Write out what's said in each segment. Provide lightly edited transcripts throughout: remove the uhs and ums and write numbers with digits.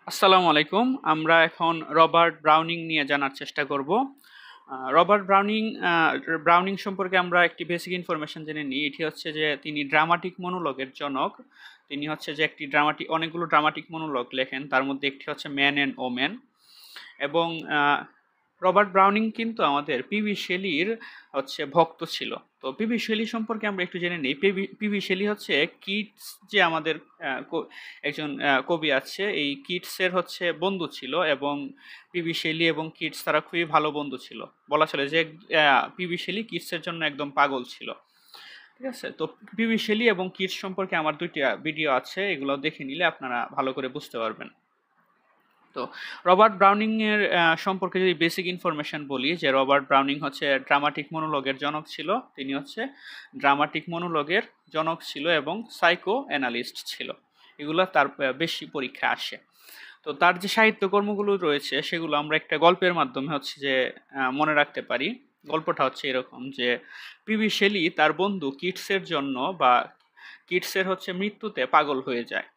আসসালামু আলাইকুম। আমরা এখন রবার্ট ব্রাউনিং নিয়ে জানার চেষ্টা করব। রবার্ট ব্রাউনিং সম্পর্কে আমরা একটি বেসিক ইনফরমেশন জেনে নিই। এটি হচ্ছে যে তিনি ড্রামাটিক মনোলগের জনক। তিনি হচ্ছে যে অনেকগুলো ড্রামাটিক মনোলগ লেখেন, তার মধ্যে একটি হচ্ছে ম্যান অ্যান্ড ওম্যান। এবং রবার্ট ব্রাউনিং কিন্তু আমাদের পিবি শেলির হচ্ছে ভক্ত ছিল। তো পিবি শেলি সম্পর্কে আমরা একটু জেনে নিই। পিবি শেলি হচ্ছে কিটস, যে আমাদের একজন কবি আছে, এই কিটসের হচ্ছে বন্ধু ছিল। এবং পিবি শেলি এবং কিটস তারা খুবই ভালো বন্ধু ছিল। বলা চলে যে পিবি শেলি কিটসের জন্য একদম পাগল ছিল। ঠিক আছে, তো পিবি শেলি এবং কিটস সম্পর্কে আমার দুইটা ভিডিও আছে, এগুলো দেখে নিলে আপনারা ভালো করে বুঝতে পারবেন। তো রবার্ট ব্রাউনিং এর সম্পর্কে যদি বেসিক ইনফরমেশন বলি, যে রবার্ট ব্রাউনিং হচ্ছে ড্রামাটিক মনোলগের জনক ছিল। তিনি হচ্ছে ড্রামাটিক মনোলগের জনক ছিল এবং সাইকো অ্যানালিস্ট ছিল। এগুলো তার বেশি পরীক্ষা আসে। তো তার যে সাহিত্যকর্মগুলো রয়েছে সেগুলো আমরা একটা গল্পের মাধ্যমে হচ্ছে যে মনে রাখতে পারি। গল্পটা হচ্ছে এরকম যে পিবি শেলি তার বন্ধু কিটসের জন্য বা কিটসের হচ্ছে মৃত্যুতে পাগল হয়ে যায়।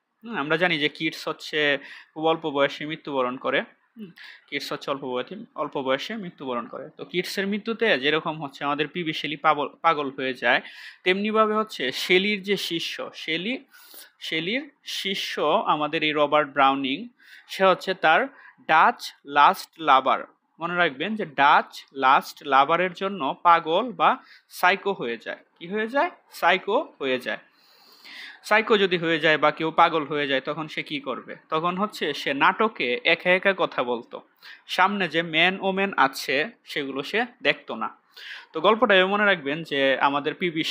আমরা জানি যে কিটস হচ্ছে খুব অল্প বয়সে মৃত্যুবরণ করে। কিটস হচ্ছে অল্প বয়সে মৃত্যুবরণ করে। তো কিটসের মৃত্যুতে যেরকম হচ্ছে আমাদের পিবি শেলি পাগল হয়ে যায়, তেমনিভাবে হচ্ছে শেলির শিষ্য আমাদের এই রবার্ট ব্রাউনিং, সে হচ্ছে তার ডাচ লাস্ট লাভার, মনে রাখবেন যে ডাচ লাস্ট লাভারের জন্য পাগল বা সাইকো হয়ে যায়। কি হয়ে যায়? সাইকো হয়ে যায়। সাইকো যদি হয়ে যায় বা কেউ পাগল হয়ে যায়, তখন সে কি করবে? তখন হচ্ছে সে নাটকে একা একা কথা বলতো। সামনে যে ম্যান ও ম্যান আছে সেগুলো সে দেখতো না। তো গল্পটা মনে রাখবেন যে আমাদের পিবি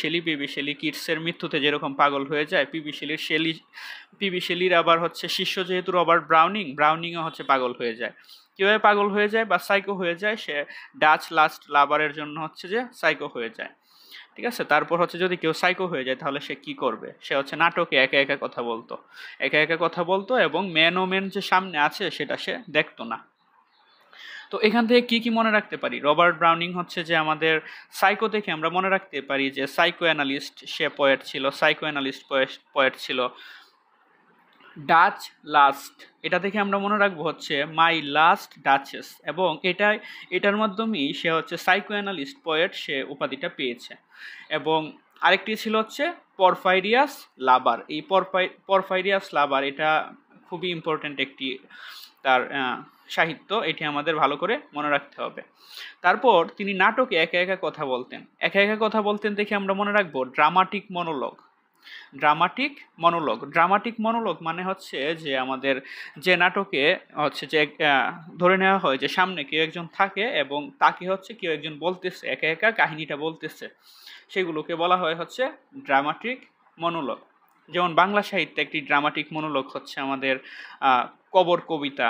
শেলি কিটসের মৃত্যুতে যেরকম পাগল হয়ে যায়, পিবি শেলির আবার হচ্ছে শিষ্য যেহেতু রবার্ট ব্রাউনিংও হচ্ছে পাগল হয়ে যায়। কিভাবে পাগল হয়ে যায় বা সাইকো হয়ে যায়? সে ডাচ লাস্ট লাভারের জন্য হচ্ছে যে সাইকো হয়ে যায়। ঠিক আছে, তারপর হচ্ছে যদি কেউ সাইকো হয়ে যায় তাহলে সে কি করবে? সে হচ্ছে নাটকে একা একা কথা বলতো। একা একা কথা বলতো এবং ম্যান ও ম্যান যে সামনে আছে সেটা সে দেখতো না। তো এখান থেকে কি কি মনে রাখতে পারি? রবার্ট ব্রাউনিং হচ্ছে যে আমাদের সাইকো থেকে আমরা মনে রাখতে পারি যে সাইকো অ্যানালিস্ট সে পোয়েট ছিল, সাইকো অ্যানালিস্ট পোয়েট ছিল। ডাচ লাস্ট, এটা থেকে আমরা মনে রাখবো হচ্ছে মাই লাস্ট ডাচেস, এবং এটার মাধ্যমেই সে হচ্ছে সাইকো অ্যানালিস্ট পোয়েট, সে উপাধিটা পেয়েছে। এবং আরেকটি ছিল হচ্ছে পরফাইরিয়াস লাভার। এই পরফাইরিয়াস লাভার এটা খুবই ইম্পর্ট্যান্ট একটি তার সাহিত্য, এটি আমাদের ভালো করে মনে রাখতে হবে। তারপর তিনি নাটকে একা একা কথা বলতেন। একা একা কথা বলতেন দেখে আমরা মনে রাখবো ড্রামাটিক মনোলগ। ড্রামাটিক মনোলগ মানে হচ্ছে যে আমাদের যে নাটকে হচ্ছে যে ধরে নেওয়া হয় যে সামনে কেউ একজন থাকে এবং তাকে হচ্ছে কেউ একজন বলতেছে, একা একা কাহিনীটা বলতেছে, সেগুলোকে বলা হয় হচ্ছে ড্রামাটিক মনোলগ। যেমন বাংলা সাহিত্যে একটি ড্রামাটিক মনোলগ হচ্ছে আমাদের কবর কবিতা।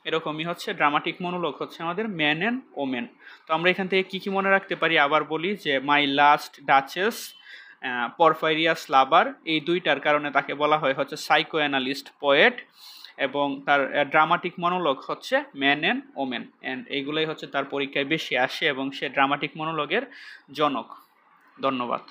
এরকমই হচ্ছে ড্রামাটিক মনোলগ হচ্ছে আমাদের ম্যান অ্যান্ড ওমেন। তো আমরা এখান থেকে কি কি মনে রাখতে পারি? আবার বলি যে মাই লাস্ট ডাচেস, পরফাইরিয়াস লাভার, এই দুইটার কারণে তাকে বলা হয় হচ্ছে সাইকো অ্যানালিস্ট পোয়েট। এবং তার ড্রামাটিক মনোলগ হচ্ছে ম্যান অ্যান্ড ওমেন, অ্যান্ড এইগুলোই হচ্ছে তার পরীক্ষায় বেশি আসে এবং সে ড্রামাটিক মনোলগের জনক। ধন্যবাদ।